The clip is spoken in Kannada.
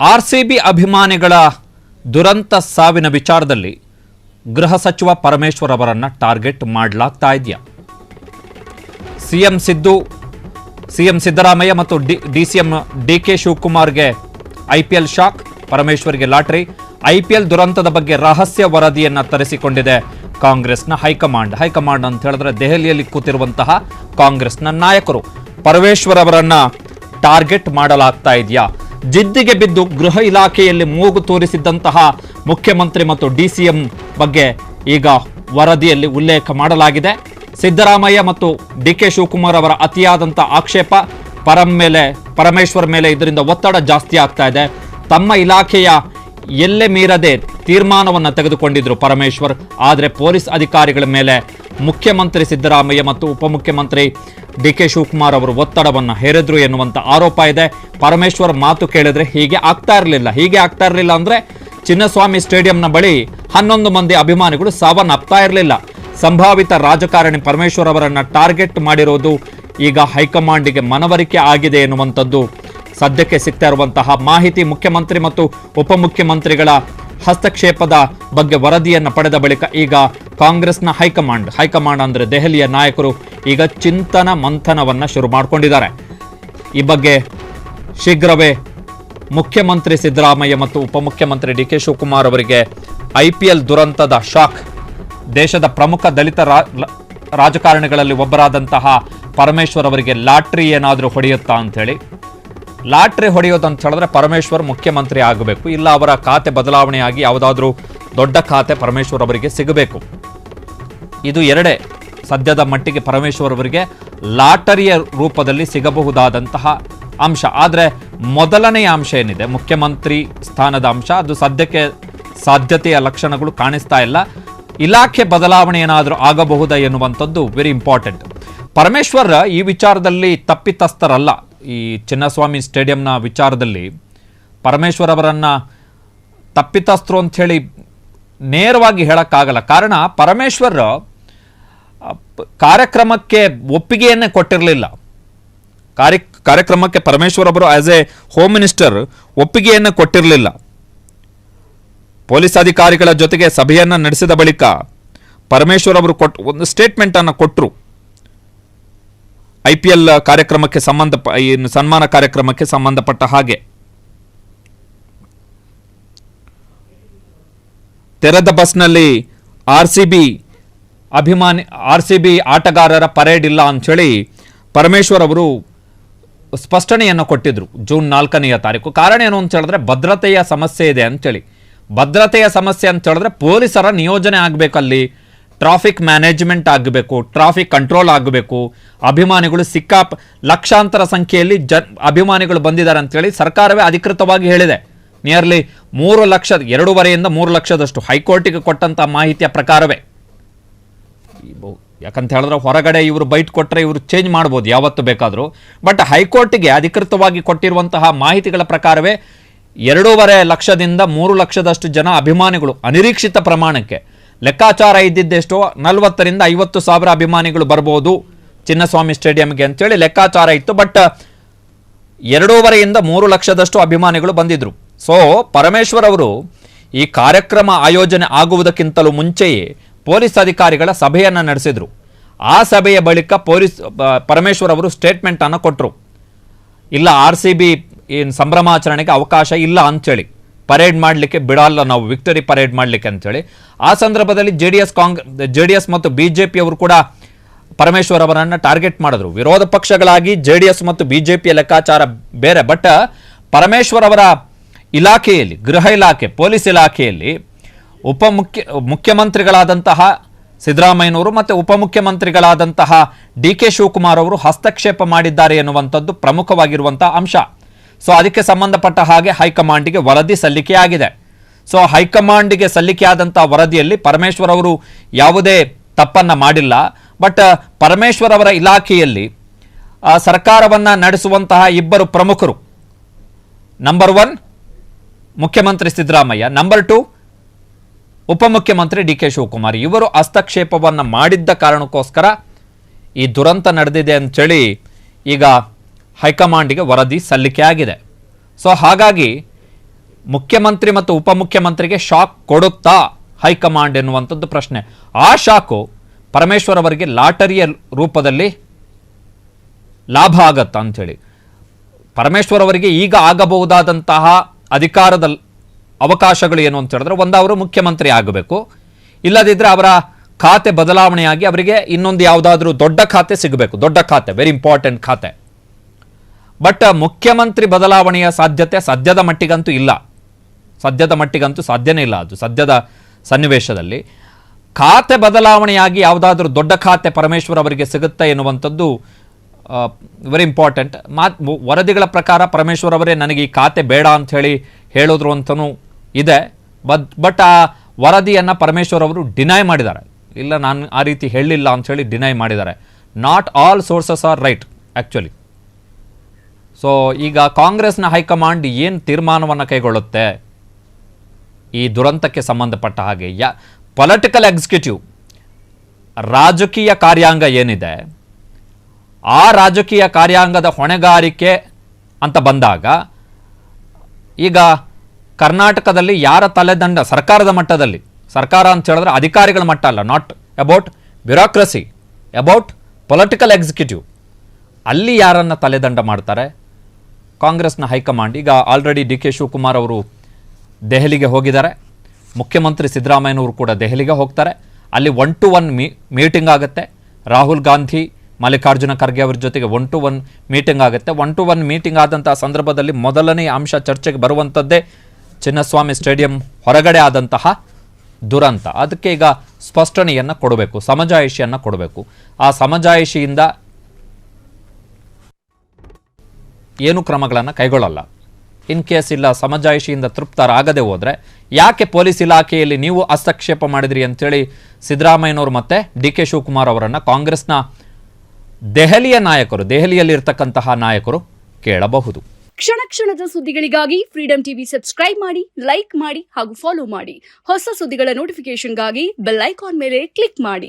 ಆರ್ಸಿಬಿ ಅಭಿಮಾನಿಗಳ ದುರಂತ ಸಾವಿನ ವಿಚಾರದಲ್ಲಿ ಗೃಹ ಸಚಿವ ಪರಮೇಶ್ವರ್ ಅವರನ್ನು ಟಾರ್ಗೆಟ್ ಮಾಡಲಾಗ್ತಾ ಇದೆಯಾ? ಸಿಎಂ ಸಿದ್ದರಾಮಯ್ಯ ಮತ್ತು ಡಿಸಿಎಂ ಡಿಕೆ ಶಿವಕುಮಾರ್ಗೆ ಐಪಿಎಲ್ ಶಾಕ್, ಪರಮೇಶ್ವರ್ಗೆ ಲಾಟರಿ. ಐಪಿಎಲ್ ದುರಂತದ ಬಗ್ಗೆ ರಹಸ್ಯ ವರದಿಯನ್ನು ತರಿಸಿಕೊಂಡಿದೆ ಕಾಂಗ್ರೆಸ್ನ ಹೈಕಮಾಂಡ್ ಅಂತ ಹೇಳಿದ್ರೆ ದೆಹಲಿಯಲ್ಲಿ ಕೂತಿರುವಂತಹ ಕಾಂಗ್ರೆಸ್ನ ನಾಯಕರು. ಪರಮೇಶ್ವರ್ ಅವರನ್ನ ಟಾರ್ಗೆಟ್ ಮಾಡಲಾಗ್ತಾ ಇದೆಯಾ? ಜಿದ್ದಿಗೆ ಬಿದ್ದು ಗೃಹ ಇಲಾಖೆಯಲ್ಲಿ ಮೂಗು ತೋರಿಸಿದ್ದಂತಹ ಮುಖ್ಯಮಂತ್ರಿ ಮತ್ತು ಡಿಸಿಎಂ ಬಗ್ಗೆ ಈಗ ವರದಿಯಲ್ಲಿ ಉಲ್ಲೇಖ ಮಾಡಲಾಗಿದೆ. ಸಿದ್ದರಾಮಯ್ಯ ಮತ್ತು ಡಿಕೆ ಶಿವಕುಮಾರ್ ಅವರ ಅತಿಯಾದಂಥ ಆಕ್ಷೇಪ ಪರಮೇಶ್ವರ್ ಮೇಲೆ ಇದರಿಂದ ಒತ್ತಡ ಜಾಸ್ತಿ ಆಗ್ತಾ ಇದೆ. ತಮ್ಮ ಇಲಾಖೆಯ ಎಲ್ಲೇ ಮೀರದೆ ತೀರ್ಮಾನವನ್ನು ತೆಗೆದುಕೊಂಡಿದ್ರು ಪರಮೇಶ್ವರ್. ಆದರೆ ಪೊಲೀಸ್ ಅಧಿಕಾರಿಗಳ ಮೇಲೆ ಮುಖ್ಯಮಂತ್ರಿ ಸಿದ್ದರಾಮಯ್ಯ ಮತ್ತು ಉಪಮುಖ್ಯಮಂತ್ರಿ ಡಿಕೆ ಶಿವಕುಮಾರ್ ಅವರು ಒತ್ತಡವನ್ನು ಹೇರಿದ್ರು ಎನ್ನುವಂಥ ಆರೋಪ ಇದೆ. ಪರಮೇಶ್ವರ್ ಮಾತು ಕೇಳಿದ್ರೆ ಹೀಗೆ ಆಗ್ತಾ ಇರಲಿಲ್ಲ ಅಂದ್ರೆ ಚಿನ್ನಸ್ವಾಮಿ ಸ್ಟೇಡಿಯಂನ ಬಳಿ 11 ಮಂದಿ ಅಭಿಮಾನಿಗಳು ಸಾವನ್ನಪ್ತಾ ಇರಲಿಲ್ಲ. ಸಂಭಾವಿತ ರಾಜಕಾರಣಿ ಪರಮೇಶ್ವರ್ ಅವರನ್ನು ಟಾರ್ಗೆಟ್ ಮಾಡಿರೋದು ಈಗ ಹೈಕಮಾಂಡ್ಗೆ ಮನವರಿಕೆ ಆಗಿದೆ ಎನ್ನುವಂಥದ್ದು ಸದ್ಯಕ್ಕೆ ಸಿಗ್ತಾ ಇರುವಂತಹ ಮಾಹಿತಿ. ಮುಖ್ಯಮಂತ್ರಿ ಮತ್ತು ಉಪಮುಖ್ಯಮಂತ್ರಿಗಳ ಹಸ್ತಕ್ಷೇಪದ ಬಗ್ಗೆ ವರದಿಯನ್ನು ಪಡೆದ ಬಳಿಕ ಈಗ ಕಾಂಗ್ರೆಸ್ನ ಹೈಕಮಾಂಡ್ ಅಂದರೆ ದೆಹಲಿಯ ನಾಯಕರು ಈಗ ಚಿಂತನ ಮಂಥನವನ್ನು ಶುರು ಮಾಡಿಕೊಂಡಿದ್ದಾರೆ. ಈ ಬಗ್ಗೆ ಶೀಘ್ರವೇ ಮುಖ್ಯಮಂತ್ರಿ ಸಿದ್ದರಾಮಯ್ಯ ಮತ್ತು ಉಪಮುಖ್ಯಮಂತ್ರಿ ಡಿಕೆ ಶಿವಕುಮಾರ್ ಅವರಿಗೆ ಐಪಿಎಲ್ ದುರಂತದ ಶಾಕ್. ದೇಶದ ಪ್ರಮುಖ ದಲಿತ ರಾಜಕಾರಣಿಗಳಲ್ಲಿ ಒಬ್ಬರಾದಂತಹ ಪರಮೇಶ್ವರ್ ಅವರಿಗೆ ಲಾಟ್ರಿ ಏನಾದರೂ ಹೊಡೆಯುತ್ತಾ ಅಂಥೇಳಿ. ಲಾಟ್ರಿ ಹೊಡೆಯೋದಂತ ಹೇಳಿದ್ರೆ ಪರಮೇಶ್ವರ್ ಮುಖ್ಯಮಂತ್ರಿ ಆಗಬೇಕು, ಇಲ್ಲ ಅವರ ಖಾತೆ ಬದಲಾವಣೆಯಾಗಿ ಯಾವುದಾದ್ರೂ ದೊಡ್ಡ ಖಾತೆ ಪರಮೇಶ್ವರ್ ಅವರಿಗೆ ಸಿಗಬೇಕು. ಇದು ಎರಡೇ ಸದ್ಯದ ಮಟ್ಟಿಗೆ ಪರಮೇಶ್ವರ್ ಅವರಿಗೆ ಲಾಟರಿಯ ರೂಪದಲ್ಲಿ ಸಿಗಬಹುದಾದಂತಹ ಅಂಶ. ಆದರೆ ಮೊದಲನೆಯ ಅಂಶ ಏನಿದೆ, ಮುಖ್ಯಮಂತ್ರಿ ಸ್ಥಾನದ ಅಂಶ, ಅದು ಸದ್ಯಕ್ಕೆ ಸಾಧ್ಯತೆಯ ಲಕ್ಷಣಗಳು ಕಾಣಿಸ್ತಾ ಇಲ್ಲ. ಇಲಾಖೆ ಬದಲಾವಣೆ ಏನಾದರೂ ಆಗಬಹುದಾ ಎನ್ನುವಂಥದ್ದು ವೆರಿ ಇಂಪಾರ್ಟೆಂಟ್. ಪರಮೇಶ್ವರ್ ಈ ವಿಚಾರದಲ್ಲಿ ತಪ್ಪಿತಸ್ಥರಲ್ಲ. ಈ ಚಿನ್ನಸ್ವಾಮಿ ಸ್ಟೇಡಿಯಂನ ವಿಚಾರದಲ್ಲಿ ಪರಮೇಶ್ವರ್ ಅವರನ್ನು ತಪ್ಪಿತಸ್ಥರು ಅಂಥೇಳಿ ನೇರವಾಗಿ ಹೇಳೋಕ್ಕಾಗಲ್ಲ. ಕಾರಣ ಪರಮೇಶ್ವರ್ ಕಾರ್ಯಕ್ರಮಕ್ಕೆ ಒಪ್ಪಿಗೆಯನ್ನೇ ಕೊಟ್ಟಿರಲಿಲ್ಲ. ಕಾರ್ಯಕ್ರಮಕ್ಕೆ ಪರಮೇಶ್ವರ್ ಅವರು ಆಸ್ ಎ ಹೋಮ್ ಮಿನಿಸ್ಟರ್ ಒಪ್ಪಿಗೆಯನ್ನು ಕೊಟ್ಟಿರಲಿಲ್ಲ. ಪೊಲೀಸ್ ಅಧಿಕಾರಿಗಳ ಜೊತೆಗೆ ಸಭೆಯನ್ನು ನಡೆಸಿದ ಬಳಿಕ ಪರಮೇಶ್ವರ್ ಅವರು ಒಂದು ಸ್ಟೇಟ್ಮೆಂಟ್ ಅನ್ನು ಕೊಟ್ಟರು. ಐಪಿಎಲ್ ಕಾರ್ಯಕ್ರಮಕ್ಕೆ ಸನ್ಮಾನ ಕಾರ್ಯಕ್ರಮಕ್ಕೆ ಸಂಬಂಧಪಟ್ಟ ಹಾಗೆ ತೆರೆದ ಬಸ್ನಲ್ಲಿ ಆರ್ಸಿಬಿ ಆಟಗಾರರ ಪರೇಡ್ ಇಲ್ಲ ಅಂಥೇಳಿ ಪರಮೇಶ್ವರ್ ಅವರು ಸ್ಪಷ್ಟನೆಯನ್ನು ಕೊಟ್ಟಿದ್ರು ಜೂನ್ 4ನೇ ತಾರೀಕು. ಕಾರಣ ಏನು ಅಂತ ಹೇಳಿದ್ರೆ ಭದ್ರತೆಯ ಸಮಸ್ಯೆ ಇದೆ ಅಂತೇಳಿ. ಭದ್ರತೆಯ ಸಮಸ್ಯೆ ಅಂತ ಹೇಳಿದ್ರೆ ಪೊಲೀಸರ ನಿಯೋಜನೆ ಆಗಬೇಕಲ್ಲಿ, ಟ್ರಾಫಿಕ್ ಮ್ಯಾನೇಜ್ಮೆಂಟ್ ಆಗಬೇಕು, ಟ್ರಾಫಿಕ್ ಕಂಟ್ರೋಲ್ ಆಗಬೇಕು. ಅಭಿಮಾನಿಗಳು ಲಕ್ಷಾಂತರ ಸಂಖ್ಯೆಯಲ್ಲಿ ಅಭಿಮಾನಿಗಳು ಬಂದಿದ್ದಾರೆ ಅಂತೇಳಿ ಸರ್ಕಾರವೇ ಅಧಿಕೃತವಾಗಿ ಹೇಳಿದೆ. ನಿಯರ್ಲಿ 2.5 3 ಲಕ್ಷದಷ್ಟು ಹೈಕೋರ್ಟಿಗೆ ಕೊಟ್ಟಂಥ ಮಾಹಿತಿಯ ಪ್ರಕಾರವೇ. ಯಾಕಂತ ಹೇಳಿದ್ರೆ ಹೊರಗಡೆ ಇವರು ಬೈಟ್ ಕೊಟ್ಟರೆ ಇವರು ಚೇಂಜ್ ಮಾಡ್ಬೋದು ಯಾವತ್ತು ಬೇಕಾದರೂ. ಬಟ್ ಹೈಕೋರ್ಟಿಗೆ ಅಧಿಕೃತವಾಗಿ ಕೊಟ್ಟಿರುವಂತಹ ಮಾಹಿತಿಗಳ ಪ್ರಕಾರವೇ 2.5 ಲಕ್ಷದಿಂದ 3 ಲಕ್ಷದಷ್ಟು ಜನ ಅಭಿಮಾನಿಗಳು ಅನಿರೀಕ್ಷಿತ ಪ್ರಮಾಣಕ್ಕೆ, ಲೆಕ್ಕಾಚಾರ ಇದ್ದಿದ್ದೆಷ್ಟೋ 40ರಿಂದ 50 ಸಾವಿರ ಅಭಿಮಾನಿಗಳು ಬರ್ಬೋದು ಚಿನ್ನಸ್ವಾಮಿ ಸ್ಟೇಡಿಯಂಗೆ ಅಂತೇಳಿ ಲೆಕ್ಕಾಚಾರ ಇತ್ತು. ಬಟ್ 2.5ರಿಂದ 3 ಲಕ್ಷದಷ್ಟು ಅಭಿಮಾನಿಗಳು ಬಂದಿದ್ರು. ಸೊ ಪರಮೇಶ್ವರ್ ಅವರು ಈ ಕಾರ್ಯಕ್ರಮ ಆಯೋಜನೆ ಆಗುವುದಕ್ಕಿಂತಲೂ ಮುಂಚೆಯೇ ಪೊಲೀಸ್ ಅಧಿಕಾರಿಗಳ ಸಭೆಯನ್ನು ನಡೆಸಿದ್ರು. ಆ ಸಭೆಯ ಬಳಿಕ ಪರಮೇಶ್ವರ್ ಅವರು ಸ್ಟೇಟ್ಮೆಂಟ್ ಅನ್ನು ಕೊಟ್ಟರು. ಇಲ್ಲ, ಆರ್ಸಿಬಿ ಸಂಭ್ರಮಾಚರಣೆಗೆ ಅವಕಾಶ ಇಲ್ಲ ಅಂಥೇಳಿ, ಪರೇಡ್ ಮಾಡಲಿಕ್ಕೆ ಬಿಡಲ್ಲ ನಾವು, ವಿಕ್ಟರಿ ಪರೇಡ್ ಮಾಡಲಿಕ್ಕೆ ಅಂಥೇಳಿ. ಆ ಸಂದರ್ಭದಲ್ಲಿ ಜೆಡಿಎಸ್ ಮತ್ತು ಬಿಜೆಪಿ ಅವರು ಕೂಡ ಪರಮೇಶ್ವರ್ ಅವರನ್ನು ಟಾರ್ಗೆಟ್ ಮಾಡಿದ್ರು. ವಿರೋಧ ಪಕ್ಷಗಳಾಗಿ ಜೆಡಿಎಸ್ ಮತ್ತು ಬಿಜೆಪಿಯ ಲೆಕ್ಕಾಚಾರ ಬೇರೆ. ಬಟ್ ಪರಮೇಶ್ವರ್ ಅವರ ಇಲಾಖೆಯಲ್ಲಿ, ಗೃಹ ಇಲಾಖೆ, ಪೊಲೀಸ್ ಇಲಾಖೆಯಲ್ಲಿ ಮುಖ್ಯಮಂತ್ರಿಗಳಾದಂತಹ ಸಿದ್ದರಾಮಯ್ಯನವರು ಮತ್ತು ಉಪಮುಖ್ಯಮಂತ್ರಿಗಳಾದಂತಹ ಡಿಕೆ ಶಿವಕುಮಾರ್ ಅವರು ಹಸ್ತಕ್ಷೇಪ ಮಾಡಿದ್ದಾರೆ ಎನ್ನುವಂಥದ್ದು ಪ್ರಮುಖವಾಗಿರುವಂತಹ ಅಂಶ. ಸೊ ಅದಕ್ಕೆ ಸಂಬಂಧಪಟ್ಟ ಹಾಗೆ ಹೈಕಮಾಂಡ್ಗೆ ವರದಿ ಸಲ್ಲಿಕೆಯಾಗಿದೆ. ಸೊ ಹೈಕಮಾಂಡ್ಗೆ ಸಲ್ಲಿಕೆಯಾದಂತಹ ವರದಿಯಲ್ಲಿ ಪರಮೇಶ್ವರ್ ಅವರು ಯಾವುದೇ ತಪ್ಪನ್ನ ಮಾಡಿಲ್ಲ. ಬಟ್ ಪರಮೇಶ್ವರ್ ಅವರ ಇಲಾಖೆಯಲ್ಲಿ ಸರ್ಕಾರವನ್ನು ನಡೆಸುವಂತಹ ಇಬ್ಬರು ಪ್ರಮುಖರು, ನಂಬರ್ 1 ಮುಖ್ಯಮಂತ್ರಿ ಸಿದ್ದರಾಮಯ್ಯ, ನಂಬರ್ 2 ಉಪಮುಖ್ಯಮಂತ್ರಿ ಡಿಕೆ ಶಿವಕುಮಾರ್, ಇವರು ಹಸ್ತಕ್ಷೇಪವನ್ನು ಮಾಡಿದ್ದ ಕಾರಣಕ್ಕೋಸ್ಕರ ಈ ದುರಂತ ನಡೆದಿದೆ ಅಂತೇಳಿ ಈಗ ಹೈಕಮಾಂಡ್ಗೆ ವರದಿ ಸಲ್ಲಿಕೆ ಆಗಿದೆ. ಸೊ ಹಾಗಾಗಿ ಮುಖ್ಯಮಂತ್ರಿ ಮತ್ತು ಉಪಮುಖ್ಯಮಂತ್ರಿಗೆ ಶಾಕ್ ಕೊಡುತ್ತಾ ಹೈಕಮಾಂಡ್ ಎನ್ನುವಂಥದ್ದು ಪ್ರಶ್ನೆ. ಆ ಶಾಕು ಪರಮೇಶ್ವರ್ ಅವರಿಗೆ ಲಾಟರಿಯ ರೂಪದಲ್ಲಿ ಲಾಭ ಆಗತ್ತಾ ಅಂಥೇಳಿ. ಪರಮೇಶ್ವರ್ ಅವರಿಗೆ ಈಗ ಆಗಬಹುದಾದಂತಹ ಅಧಿಕಾರದ ಅವಕಾಶಗಳು ಏನು ಅಂತ ಹೇಳಿದ್ರೆ, ಒಂದು ಅವರು ಮುಖ್ಯಮಂತ್ರಿ ಆಗಬೇಕು, ಇಲ್ಲದಿದ್ದರೆ ಅವರ ಖಾತೆ ಬದಲಾವಣೆಯಾಗಿ ಅವರಿಗೆ ಇನ್ನೊಂದು ಯಾವುದಾದ್ರೂ ದೊಡ್ಡ ಖಾತೆ ಸಿಗಬೇಕು. ದೊಡ್ಡ ಖಾತೆ, ವೆರಿ ಇಂಪಾರ್ಟೆಂಟ್ ಖಾತೆ. ಬಟ್ ಮುಖ್ಯಮಂತ್ರಿ ಬದಲಾವಣೆಯ ಸಾಧ್ಯತೆ ಸದ್ಯದ ಮಟ್ಟಿಗಂತೂ ಇಲ್ಲ. ಸದ್ಯದ ಮಟ್ಟಿಗಂತೂ ಸಾಧ್ಯನೇ ಇಲ್ಲ. ಅದು ಸದ್ಯದ ಸನ್ನಿವೇಶದಲ್ಲಿ ಖಾತೆ ಬದಲಾವಣೆಯಾಗಿ ಯಾವುದಾದ್ರೂ ದೊಡ್ಡ ಖಾತೆ ಪರಮೇಶ್ವರ್ ಅವರಿಗೆ ಸಿಗುತ್ತೆ ಎನ್ನುವಂಥದ್ದು ವೆರಿ ಇಂಪಾರ್ಟೆಂಟ್. ವರದಿಗಳ ಪ್ರಕಾರ ಪರಮೇಶ್ವರ್ ಅವರೇ ನನಗೆ ಈ ಖಾತೆ ಬೇಡ ಅಂತ ಹೇಳಿ ಹೇಳಿದ್ರು ಅಂತಲೂ ಇದೆ. ಬಟ್ ಆ ವರದಿಯನ್ನು ಪರಮೇಶ್ವರ್ ಅವರು ಡಿನೈ ಮಾಡಿದ್ದಾರೆ. ಇಲ್ಲ, ನಾನು ಆ ರೀತಿ ಹೇಳಿಲ್ಲ ಅಂತ ಹೇಳಿ ಡಿನೈ ಮಾಡಿದ್ದಾರೆ. Not all sources are right actually. So ಈಗ ಕಾಂಗ್ರೆಸ್ನ ಹೈಕಮಾಂಡ್ ಏನು ತೀರ್ಮಾನವನ್ನು ಕೈಗೊಳ್ಳುತ್ತೆ ಈ ದುರಂತಕ್ಕೆ ಸಂಬಂಧಪಟ್ಟ ಹಾಗೆ, ಪೊಲಿಟಿಕಲ್ ಎಕ್ಸಿಕ್ಯೂಟಿವ್ ರಾಜಕೀಯ ಕಾರ್ಯಾಂಗ ಏನಿದೆ, ಆ ರಾಜಕೀಯ ಕಾರ್ಯಾಂಗದ ಹೊಣೆಗಾರಿಕೆ ಅಂತ ಬಂದಾಗ ಈಗ ಕರ್ನಾಟಕದಲ್ಲಿ ಯಾರ ತಲೆದಂಡ, ಸರ್ಕಾರದ ಮಟ್ಟದಲ್ಲಿ, ಸರ್ಕಾರ ಅಂತ ಹೇಳಿದ್ರೆ ಅಧಿಕಾರಿಗಳ ಮಟ್ಟ ಅಲ್ಲ, not about bureaucracy, about political executive, ಅಲ್ಲಿ ಯಾರನ್ನು ತಲೆದಂಡ ಮಾಡ್ತಾರೆ ಕಾಂಗ್ರೆಸ್ನ ಹೈಕಮಾಂಡ್. ಈಗ ಆಲ್ರೆಡಿ ಡಿ ಕೆ ಶಿವಕುಮಾರ್ ಅವರು ದೆಹಲಿಗೆ ಹೋಗಿದ್ದಾರೆ, ಮುಖ್ಯಮಂತ್ರಿ ಸಿದ್ದರಾಮಯ್ಯನವರು ಕೂಡ ದೆಹಲಿಗೆ ಹೋಗ್ತಾರೆ. ಅಲ್ಲಿ 1-to-1 ಮೀಟಿಂಗ್ ಆಗುತ್ತೆ. ರಾಹುಲ್ ಗಾಂಧಿ, ಮಲ್ಲಿಕಾರ್ಜುನ ಖರ್ಗೆ ಅವರ ಜೊತೆಗೆ 1-to-1 ಮೀಟಿಂಗ್ ಆಗುತ್ತೆ. 1-to-1 ಮೀಟಿಂಗ್ ಆದಂತಹ ಸಂದರ್ಭದಲ್ಲಿ ಮೊದಲನೇ ಅಂಶ ಚರ್ಚೆಗೆ ಬರುವಂಥದ್ದೇ ಚಿನ್ನಸ್ವಾಮಿ ಸ್ಟೇಡಿಯಂ ಹೊರಗಡೆ ಆದಂತಹ ದುರಂತ. ಅದಕ್ಕೆ ಈಗ ಸ್ಪಷ್ಟನೆಯನ್ನು ಕೊಡಬೇಕು, ಸಮಜಾಯಿಷಿಯನ್ನು ಕೊಡಬೇಕು. ಆ ಸಮಜಾಯಿಷಿಯಿಂದ ಏನು ಕ್ರಮಗಳನ್ನು ಕೈಗೊಳ್ಳಲ್ಲ. ಇನ್ ಕೇಸ್ ಇಲ್ಲ ಸಮಜಾಯಿಷಿಯಿಂದ ತೃಪ್ತರಾಗದೆ ಹೋದರೆ, ಯಾಕೆ ಪೊಲೀಸ್ ಇಲಾಖೆಯಲ್ಲಿ ನೀವು ಹಸ್ತಕ್ಷೇಪ ಮಾಡಿದ್ರಿ ಅಂತೇಳಿ ಸಿದ್ದರಾಮಯ್ಯನವರು ಮತ್ತು ಡಿ ಕೆ ಶಿವಕುಮಾರ್ ಅವರನ್ನು ಕಾಂಗ್ರೆಸ್ನ ದೆಹಲಿಯ ನಾಯಕರು, ದೆಹಲಿಯಲ್ಲಿರ್ತಕ್ಕಂತಹ ನಾಯಕರು ಕೇಳಬಹುದು. ಕ್ಷಣ ಕ್ಷಣದ ಸುದ್ದಿಗಳಿಗಾಗಿ ಫ್ರೀಡಂ ಟಿವಿ ಸಬ್ಸ್ಕ್ರೈಬ್ ಮಾಡಿ, ಲೈಕ್ ಮಾಡಿ ಹಾಗೂ ಫಾಲೋ ಮಾಡಿ. ಹೊಸ ಸುದ್ದಿಗಳ ನೋಟಿಫಿಕೇಶನ್ಗಾಗಿ ಬೆಲ್ ಐಕಾನ್ ಮೇಲೆ ಕ್ಲಿಕ್ ಮಾಡಿ.